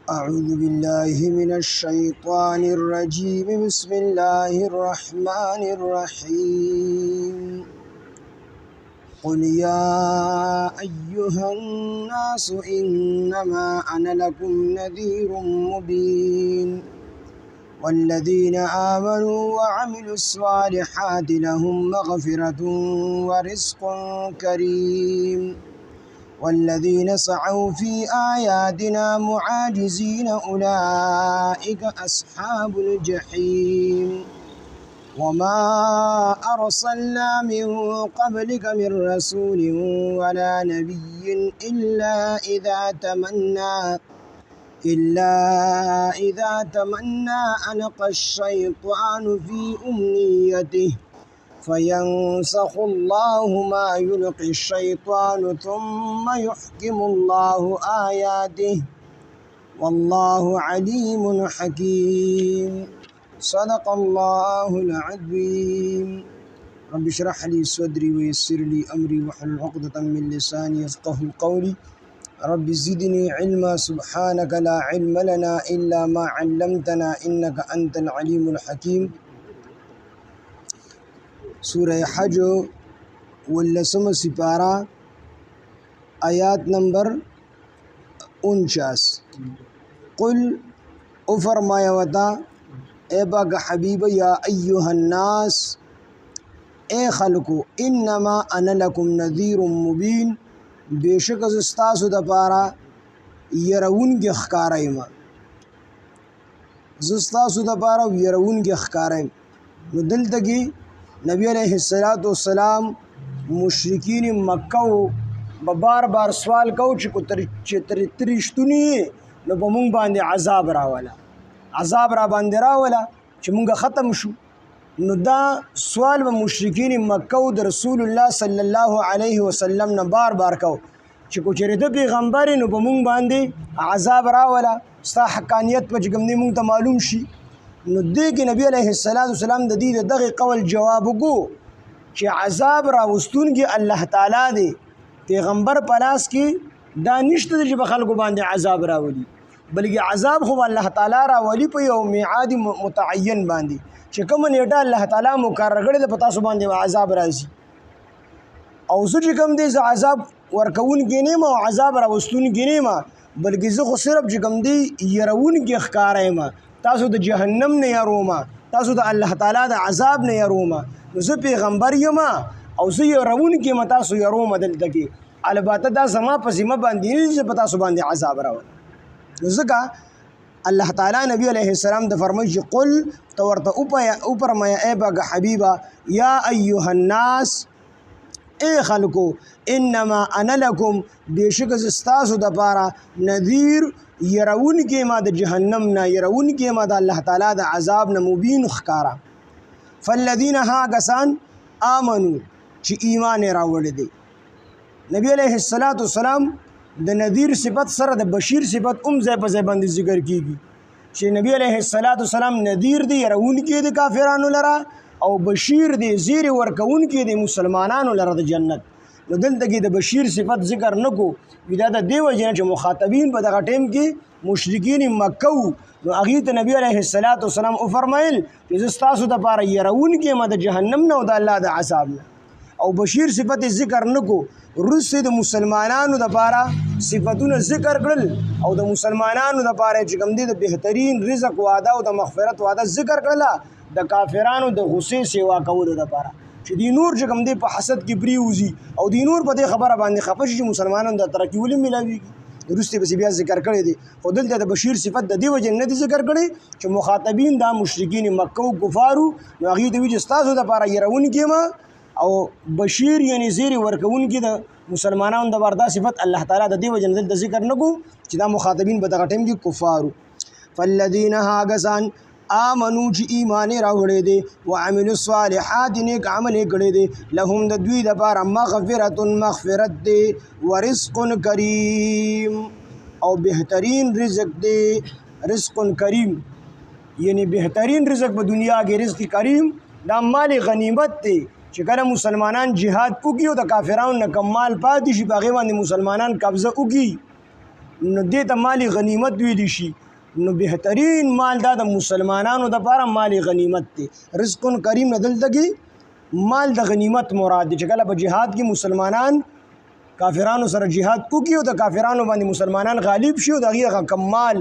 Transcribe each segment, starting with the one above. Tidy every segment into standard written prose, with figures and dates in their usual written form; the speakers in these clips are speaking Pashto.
أعوذ بالله من الشيطان الرجيم بسم الله الرحمن الرحيم قل يا أيها الناس إنما أنا لكم نذير مبين والذين آمنوا وعملوا الصالحات لهم مغفرة ورزق كريم والذين سعوا في آياتنا معاجزين أولئك أصحاب الجحيم وما أرسلنا من قبلك من رسول ولا نبي إلا إذا تمنى ألقى الشيطان في أمنيته فينسخ الله ما يلقي الشيطان ثم يحكم الله آياته والله عليم حكيم صدق الله العظيم رب اشرح لي صدري ويسر لي أمري واحلل عقدة من لساني يفقهوا قولي رب زدني علما سبحانك لا علم لنا إلا ما علمتنا إنك أنت العليم الحكيم سورہ حج واللسم سپارہ آیات نمبر 49 قل او فرمایا وتا اے باغ حبیب یا ایها الناس اے خلقو انما انا لکم نذیر مبین بیشک از استاسو د پارا يرون کې ښکارایم زستاسو د پارا يرون کې ښکارایم نو دلته کې نبی علیہ السلام مشرکین مکہ بار بار سوال کو چې ترشتونی نو په مونږ باندې عذاب را باندې راولا چې مونږ ختم شو نو دا سوال به مشرکین مکہ د رسول الله صلی الله علیه وسلم نه بار بار کو چې کو چیرې د پیغمبر نو په مونږ باندې عذاب راولا ستا حقانیت په جګمنی مونږ ته معلوم شي نو دې کې نبی علیہ السلام د دې دغه قول جواب وکړو چې عذاب راوستون کې الله تعالی دی پیغمبر پلاس کې دا نشته چې په خلکو باندې عذاب راولي بلکې عذاب خو الله تعالی راولي په یو میعاد متعین باندې چې کوم نیټه الله تعالی مقرر کړی د پتا سو باندې عذاب راځي او زه چې کوم دې عذاب ورکون کې نه ما عذاب راوستون کې نه ما بلکې زه خو صرف چې کوم دې يرون کې ښکارایم تاسو د جهنم نه یروما تاسو د الله تعالی د عذاب نه یروما نو زه پیغمبر یم او زه يرون کې متا سو یروما دلته کې البته دا زما په ذمہ باندې نه چې پتا سو باندې عذاب راول نو ځکه الله تعالی نبی علیہ السلام د فرمایي قل تورته او فرمایا اے باغ حبیبا یا ایها الناس اے خلقو انما انا لکم بیشک استاسو د پارا نذیر يرون کې ما د جهنم نه يرون کې ما د الله تعالی د عذاب نه مبین ښکارا فالذین ها کسان آمنو چې ایمان راوړل دي نبی علیہ السلام د نذیر صفت سره د بشیر صفت ځای په ځای باندې ذکر کیږي چې نبی علیہ السلام نذیر دی يرون کې د کافرانو لره او بشیر دی زیر ورکون کې د مسلمانانو لره د جنت نو دلته کې د بشیر صفت ذکر نکو ودا د دیو جن چې مخاطبین په دغه ټیم کې مشرکین مکه نو هغه ته نبی علیہ السلام او فرمایل چې تاسو د پاره يرون کې ما د جهنم نه او د الله د عذاب نه او بشیر صفت ذکر نکو رسد مسلمانانو د پاره صفاتونه ذکر کړل او د مسلمانانو د پاره چې کوم دي د بهترین رزق وعده او د مغفرت وعده ذکر کړل د کافرانو د غصې سیوا کولو د پاره چې دی نور چې کوم دی په حسد کې بریوزي او دی نور په دې خبره باندې خفش چې مسلمانانو د ترقی ولې ملاوي درسته به بیا ذکر کړی دی خو دلته د بشیر صفت د دی وجه نه ذکر کړي چې مخاطبین دا مشرکین مکه او کفارو نو هغه د وجه استاسو د لپاره يرون کې ما او بشیر یعنی زیر ورکون کې د مسلمانانو د وردا صفت الله تعالی د دی وجه نه ذکر نکو چې دا مخاطبین په دغه ټیم کې کفارو فالذین هاغسان آمنو چې ایمان راوړی دي وعملوا الصالحات نیک عمل کړی دي لهم د دوی لپاره مغفرت دی ورزق کریم او بهترین رزق دی رزق کریم یعنی بهترین رزق په دنیا کې رزق کریم دا مال غنیمت دی چې کله مسلمانان جهاد وکړي او د کافرانو نه کم مال پاتې شي په هغې باندې مسلمانان قبضه وکړي نو دې ته مالی غنیمت ویلی شي. نو بهترین مال دا د مسلمانانو دپاره مالی غنیمت دی. رزق کریم نه دلته کې مال د غنیمت مراد دی چې کله په جهاد کې مسلمانان کافرانو سره جهاد وکړي او د کافرانو باندې مسلمانان غالب شي او د هغې هغه کم مال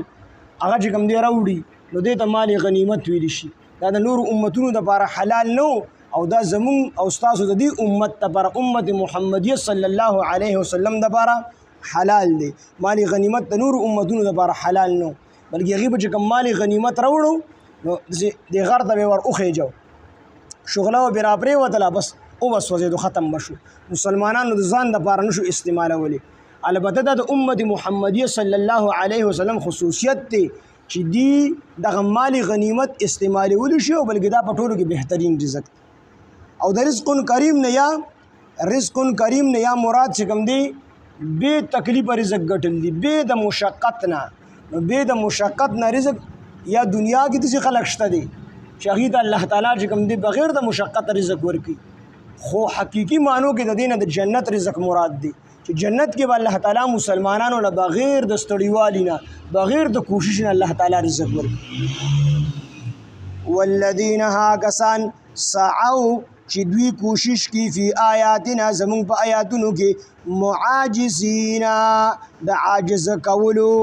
هغه چې کوم دی راوړي نو دې ته مالی غنیمت ویلی شي. دا د نورو امتونو دپاره حلال نه او دا زمون او ستاسو د دې امت دپاره امت محمدیه صلی الله علیه وسلم دپاره حلال دی. مالی غنیمت د نورو امتونو دپاره حلال نه بلکې هغې به چې کوم مالی غنیمت راوړو نو دې غر ته به ور وخېجو شغله به را پرېوتله بس وسوځېدو ختم به شو. مسلمانانو د ځان دپاره نشو استعمالولی. البته دا د امت محمدیه صلی الله علیه وسلم خصوصیت دی چې دی دغه مالی غنیمت استعمالولی شي او بلکې دا په ټولو کې بهترین رزق او د رزق کریم نه یا مراد چې کوم دی بے تکلیف رزق ګټل دی بے د مشقت نه. نو بے د مشقت نه رزق یا دنیا کې داسې خلک شته دی چې هغې ته الله تعالی چې کوم دی بغیر د مشقت رزق ورکوي خو حقیقي معنو کې د دې نه د جنت رزق مراد دی چې جنت کې به الله تعالی مسلمانانو له بغیر د ستړیوالي نه بغیر د کوشش نه الله تعالی رزق ورکوي. والذین ها کسان سعوا چې دوی کوشش کی فی آیاتنا زمونږ په آیاتونو کې معاجزین د عاجز کولو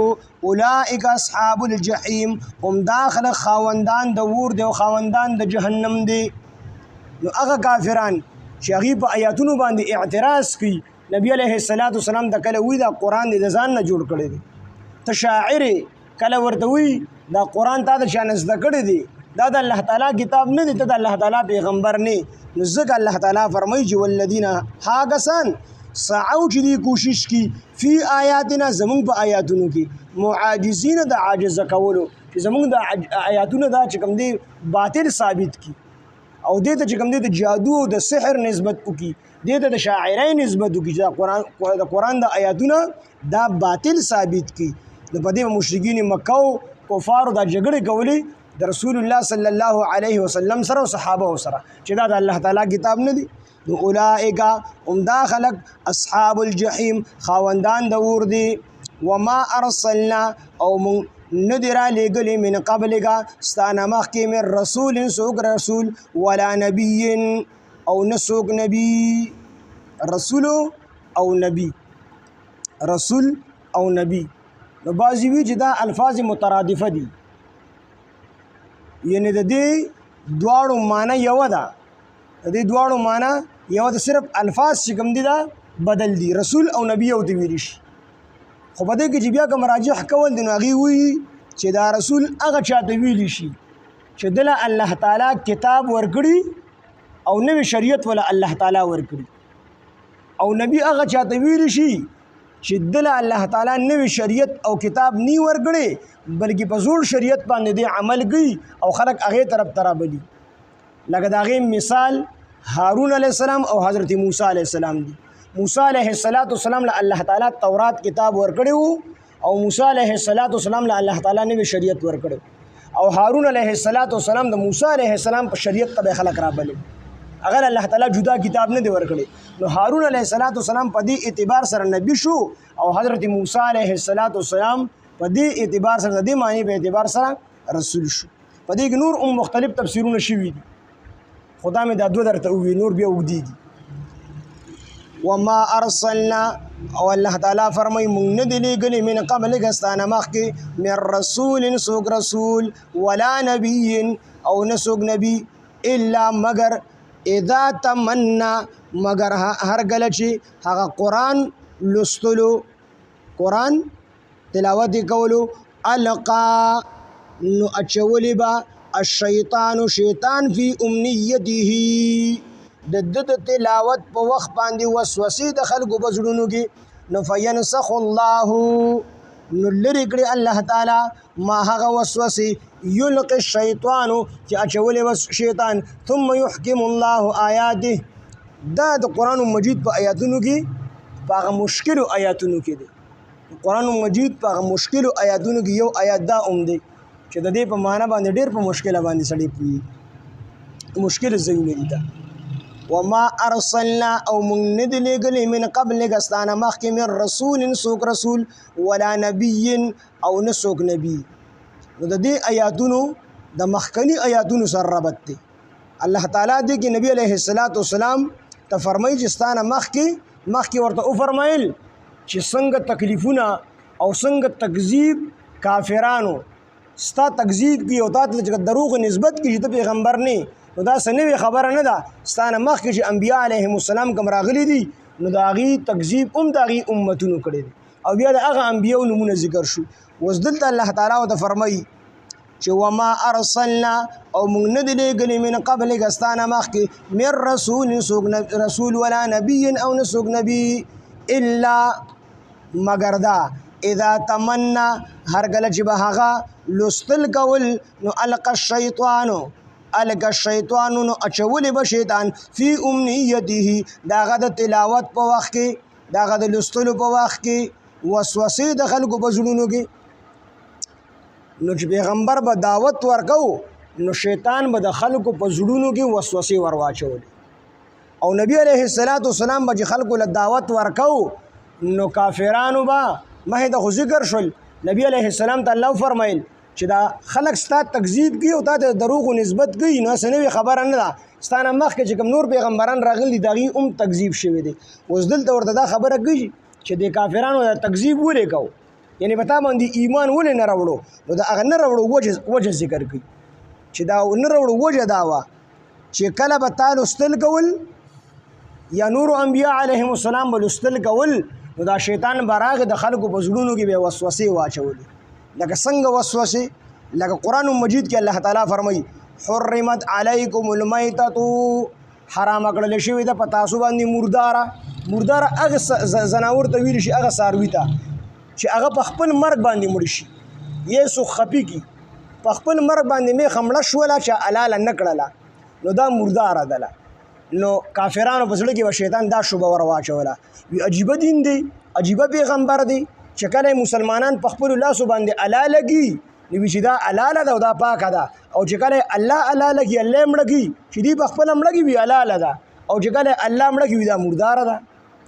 اولئک اصحاب الجحیم هم داخل خاوندان د اور دی او خاوندان د جهنم دی. نو هغه کافران چې هغې په آیاتونو باندې اعتراض کوي نبی علیه السلام ته کله وی دا قرآن دی د ځان نه جوړ کړی دی ته شاعر کله ورته وی دا قرآن تا د چا نه زده کړی دی دا د الله تعالی کتاب نه دی ته د الله تعالی پیغمبر نه. نو ځکه الله تعالی فرمایي چې والذین ها کسان سعوا چې دوی کوشش کی فی آیاتنا زمونږ په آیاتونو کې معاجزین د عاجز کولو چې زمونږ د آیاتونو دا چې کوم دی باطل ثابت کی او دې ته چې کوم دی د جادو او د سحر نسبت وکړي دې ته د شاعرۍ نسبت وکړي چې د قرآن د آیاتونه دا باطل ثابت کی. نو په دې مشرکین مکه او کفارو دا جګړې کولې د رسول الله صلی الله علیه وسلم سره او صحابه سره چې دا د الله تعالی کتاب نه دی. نو اولئک هم دا خلق اصحاب الجحیم خاوندان د اور دی. وما ارسلنا او ندی را لېږلې من قبلک ستا نه مخکې من رسول څوک رسول ولا نبی او نه څوک نبی رسول او نبی نو بعضې وي چې دا الفاظ مترادفه دي یعنی د دې دواړو معنی یوه ده صرف الفاظ چې کوم دي دا بدل دي رسول او نبی او ته ویلی شي خو په دې کې چې بیا کوم راجح کول دي نو هغې وایي چې دا رسول هغه چاته ویلی شي چې دله الله تعالی کتاب ورکړي او نوی شریعت ولا الله تعالی ورکړي او نبی هغه چاته ویلی شي چې دله الله تعالی نوی شریعت او کتاب نی ورکړي بلکې په زوړ شریعت باندې دې عمل کوي او خلک هغې طرف ته رابلي. لکه د هغې مثال هارون علیه السلام او حضرت موسی علیه السلام دی. موسی علیه السلام له الله تعالی تورات کتاب ورکړی وو او موسی علیه السلام له الله تعالی نوی شریعت ورکړی او هارون علیه السلام د موسی علیه السلام په شریعت ته خلک رابلي اگر الله تعالی جدا کتاب نه دی ورکړی. نو هارون علیه السلام په دې اعتبار سره نبی شو او حضرت موسی علیه السلام په دې اعتبار سره د دې معنی په اعتبار سره رسول شو. په دې کې نور مختلف تفسیرونه شوي دي خدا مې دا دوه درته ووي نور بیا اوږدېږي. وما ارسلنا او الله تعالی فرمایي موږ نه دي لېږلي من قبلک ستا نه مخکې من رسول څوک رسول ولا نبي او نه څوک نبي الا مگر اذا تمنا مگر هر کله چې هغه قرآن لوستلو قرآن تلاوت کولو القا نو اچولی با الشیطان شیطان فی امنیته د تلاوت په وخت باندې وسوسې د خلکو په زړونو کې نو فینسخ الله نو لرې کړي الله تعالی ما هغه وسوسې یلقي الشیطان چې اچولی بس شیطان ثم یحکم الله آیاته دا د قرآن مجید په آیاتونو کې په هغه مشکلو آیاتونو کې دی. قرآن مجید په هغه مشکلو آیاتونو کې یو آیات دا دی چې د دې په معنا باندې ډېر په مشکله باندې سړی پوهېږي مشکل ځایونه دي دا وما ارسلنا او من ندلګل من قبل غستانه مخکې من رسول سوک رسول ولا نبي او نسوک نبی. نو د دې آیاتونو د مخکنی آیاتونو سره ربط دی. الله تعالی دې کې نبی علیه السلام ته فرمایي چې ستانه مخکې ورته او فرمایل چې څنګه تکلیفونه او څنګه تکذیب کافرانو ستا تکذیب کی او تا ته دروغ نسبت کی چې ته پیغمبر نه نو دا سنوي خبره نه ده. ستانه مخکې چې انبیاء علیهم السلام کوم راغلي دي نو د هغې تکذیب هم د هغې امتونو کړی دی او بیا د هغه انبیاو نومونه ذکر شو. اوس دلته الله تعالی ورته فرمایي چې وما ارسلنا او موږ نه دي لېږلي من قبلک ستانه مخکې من رسول ولا نبي او نه څوک نبي الا مگر دا اذا تمنا هر کله چې به هغه لوستل کول نو القى الشیطان نو اچولی به شیطان فی امنیته داغه د تلاوت په وخت کې داغه د لوستلو په وخت کې وسوسې د خلکو په زړونو کې. نو چې پیغمبر به دعوت ورکو نو شیطان به د خلکو په زړونو کې وسوسې ورواچولې او نبی علیه السلام به چې خلکو له دعوت ورکو نو کافرانو به مخې ته خو ذکر شول. نبی علیه السلام ته الله فرمایل چې دا خلک ستا تکذیب کوي او تا ته دروغ نسبت کوي نو څه نوې خبره نه ده. ستانه مخکې چې کوم نور پیغمبران راغلي دي د هغې هم تکذیب شوی دی. اوس دلته ورته دا خبره کوي چې د کافرانو د تکذیب ولې کوو یعنې په تا باندې ایمان ولې نه راوړو نو د هغه نه راوړو وجه ذکر کوي چې دا نه راوړو وجه دا وه چې کله به تا لوستل کول یا نورو انبیاء علیهم السلام به لوستل کول نو دا شیطان به راغې د خلکو په زړونو کې به وسوسې واچولې لکه څنګه وسوسې لکه قرآن مجید کې الله تعالی فرمایي حرمت علیکم المیتة حرام کړل شوې ده په تاسو باندې مرداره هغه زناور ته ویل شي هغه څاروي ته چې هغه په خپل مرګ باندې مړ شي یې څوک خفي کي په خپل مرګ باندې میخه مړه شوله چې حلاله نه کړله نو دا مرداره دله. نو کافرانو په زړه کې به شیطان دا شوبه ور واچوله وي عجیبه دین دی عجیبه پیغمبر دی چې کله مسلمانان په خپلو لاسو باندې حلاله کي نو وي چې دا حلاله ده او دا پاکه ده او چې کله الله حلاله کي الله یې مړه کي چې دوی په خپله مړه کي وي حلاله ده او چې کله الله مړه کي وي دا مرداره ده.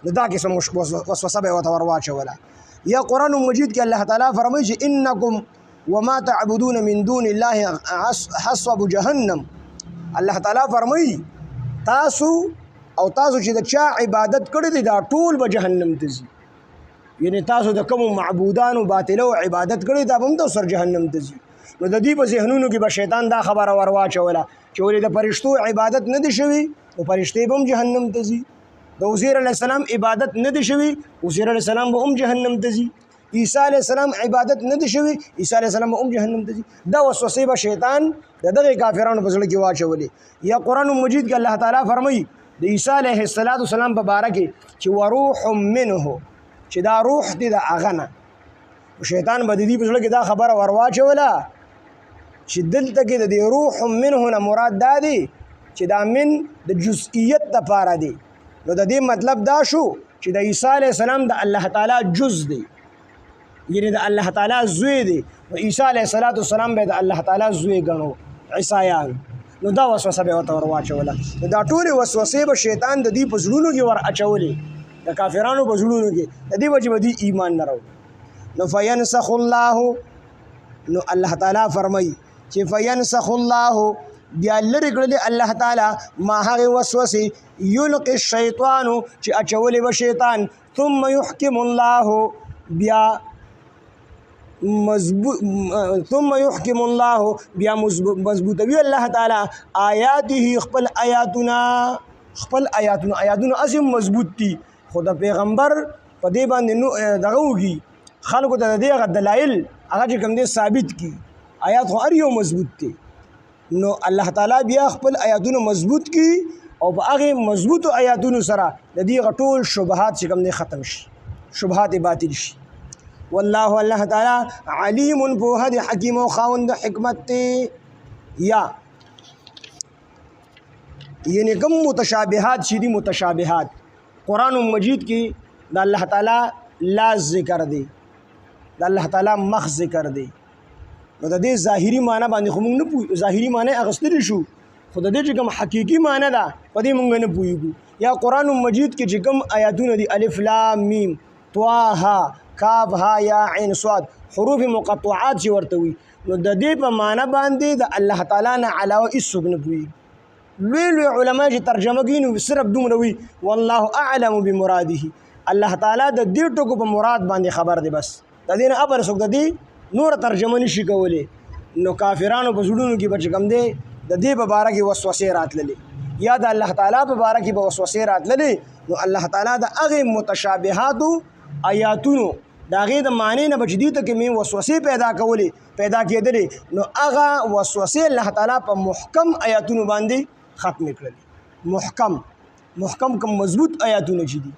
نو دا قسم وسوسه به یې ورته ور واچوله. یا قرآن مجید کې الله تعالی فرمایي چې انکم وما تعبدون من دون الله حصب جهنم. الله تعالی فرمایي تاسو چې د چا عبادت کړی دی دا ټول به جهنم ته ځي یعنی تاسو د کوم معبودانو باطلو عبادت کړی دا به هم تاسو سره جهنم ته ځي. نو د دې په ذهنونو کې به شیطان دا خبره ور واچوله چې ولې د فرشتو عبادت نه دی شوی نو فرشتې به هم جهنم ته ځي. د عزیر علیه السلام عبادت نه دی شوی عزیر علیه السلام به هم جهنم ته ځي. عیسی علیه السلام عبادت نه دی شوی عیسی علیه السلام به هم جهنم ته ځي. دا وسوسې به شیطان د دغې کافرانو په زړه کې واچولې. یا قرآن مجید کې الله تعالی فرمایي د عیسی علیه السلام په باره کې چې وروح منه چې دا روح دی د هغه نه. شیطان به د دې په زړه کې دا خبره ور واچوله چې دلته کې د دې روح منه نه مراد دا دی چې دا من د جزئیت دپاره دی. نو د دې مطلب دا شو چې د عیسی علیه السلام د الله تعالی جز دی یعنی د الله تعالی زوی دی. نو عیسی علیه السلام به د الله تعالی زوی ګڼو عیسایان. نو دا وسوسه به ورته ور واچوله. نو دا ټولې وسوسې به شیطان د دې په زړونو کې ور اچولې د کافرانو په زړونو کې د دې وجې به دوی ایمان نه راوړي. نو فینسخ الله نو الله تعالی فرمایي چې فینسخ الله بیا لرې کړلې الله تعالی ما هغې وسوسې یلقي الشیطانو چې اچولې به شیطان ثم یحکم الله بیا مضبوطوي الله تعالی آیاته خپل آیاتونه اسې مضبوط دي خو د پیغمبر په دې باندې دغه وکړي خلکو ته د دې هغه دلایل هغه چې کوم دی ثابت کړي آیات خو هر یو مضبوط دي. نو الله تعالی بیا خپل آیاتونه مضبوط کړي او په هغې مضبوطو آیاتونو سره د دې هغه ټول شبهات چې کوم دی ختم شي شبهات باطل شي. والله الله تعالی علیم پوهه دی حکیم او خاوند حکمت دی. یا یعنی کوم متشابهات چې دي متشابهات قرآن مجید کې د الله تعالی لاس ذکر دی د الله تعالی مخ ذکر دی. نو د دې ظاهري معنی باندې خو موږ نه پوهېږو ظاهري معنی اخیستلی شو خو د دې چې کوم حقیقي معنی ده په دې مونږ نه پوهېږو. یا قرآن مجید کې چې کوم آیاتونه دي الف لام میم طه کاف ها یا عین صاد حروف مقطعات چې ورته وي نو د دې په معنی باندې د الله تعالی نه علاوه هېڅوک نه پوهېږي. لوی علما چې ترجمه کوي نو صرف دومره وي والله اعلم بمراده، الله تعالی د دې ټکو په مراد باندې خبر دی، بس د دې نه ابر څوک د دې نور ترجمه نشي کولی. نو کافرانو په زړونو کې به چې کوم دی د دې په باره کې وسوسې راتللې یا د الله تعالی په باره کې به وسوسې راتللې نو الله تعالی د هغې متشابهاتو آیاتونو د هغې د معنی نه به چې دې ته کې مې وسوسې پیدا کېدلې نو هغه وسوسې الله تعالی په محکم آیاتونو باندې ختم کړلې. محکم کوم مضبوط آیاتونه چې دي،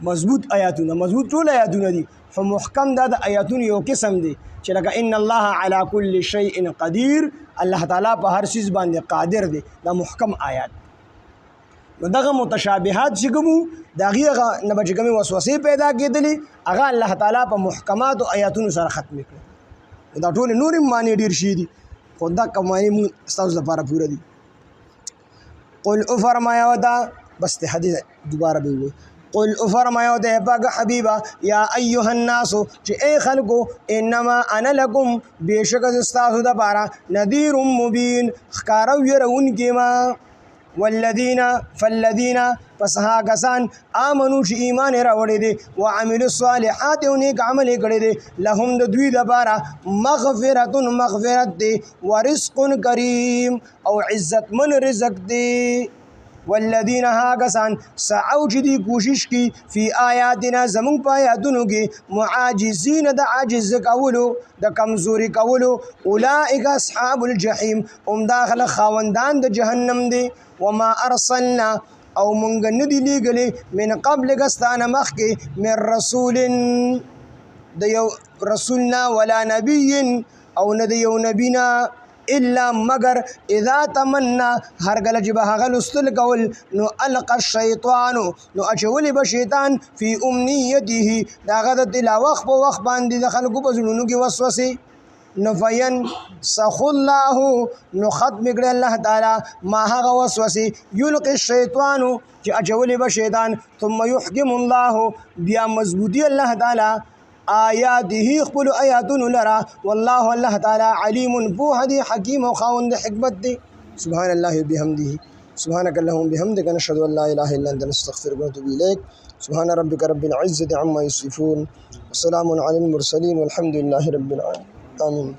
مضبوط آیاتونه، مضبوط ټول آیاتونه دي، خو محکم دا د آیاتونو یو قسم دی چې لکه ان الله علی کل شیء قدیر، الله تعالی په هر چیز باندې قادر دی، دا محکم آیات. نو دغه متشابهات چې کوم د هغې نه به چې کومې وسوسې پیدا کېدلې هغه الله تعالی په محکماتو آیاتونو سره ختم کړل. دا ټولې نورې معنی ډېر شي دي خو دا کوم معنی مونږ ستاسو لپاره پوره دي. قل او فرمایا وتا بس ته حدیث دوباره به وي. قل او فرمایا وتا پاک حبیبا یا ایها الناس چې اے خلقو انما انا لکم بیشک استاسو د پاره نذیر مبین خکارو يرون کما فالذین پس ها کسان آمنو چې ایمان راوړی دي وعملوا الصالحات او نیک عمل کړی دي لهم د دوی لپاره مغفرت دی ورزق کریم او عزتمن رزق دی. والذین ها کسان سعوا چې دی کوشش کی فی آیاتنا زمونږ په آیاتونو کې معاجزین د عاجز کولو د کمزوري کولو اولئک اصحاب الجحیم هم داخل خاوندان د جهنم دی. وما ارسلنا او مونږ نه دي لیږلي من قبل ستانه مخکې من رسول د یو رسولنا ولا نبی او نه د یو نبینا الا مگر اذا تمنا هر کله چې به هغه لوستل کول نو القى الشیطان نو اچولی به شیطان فی امنیته د هغه د تلاوت په وخت باندې د خلکو په زړونو کې وسوسې نو فینسخ الله نو ختم کړي الله تعالی ما هغه وسوسې یلقي الشیطان چې اچولی به شیطان ثم یحکم الله بیا مضبوطی الله تعالی آیاته خپل آیاتونو لرا والله الله تعالی علیم بوه دی حکیم او خاوند حکمت دی. سبحان الله وبحمده سبحانك اللهم وبحمدك نشهد ان لا اله الا انت نستغفرك ونتوب اليك. سبحان ربك رب العزة عما يصفون وسلام على المرسلين والحمد لله رب العالمين. آمين.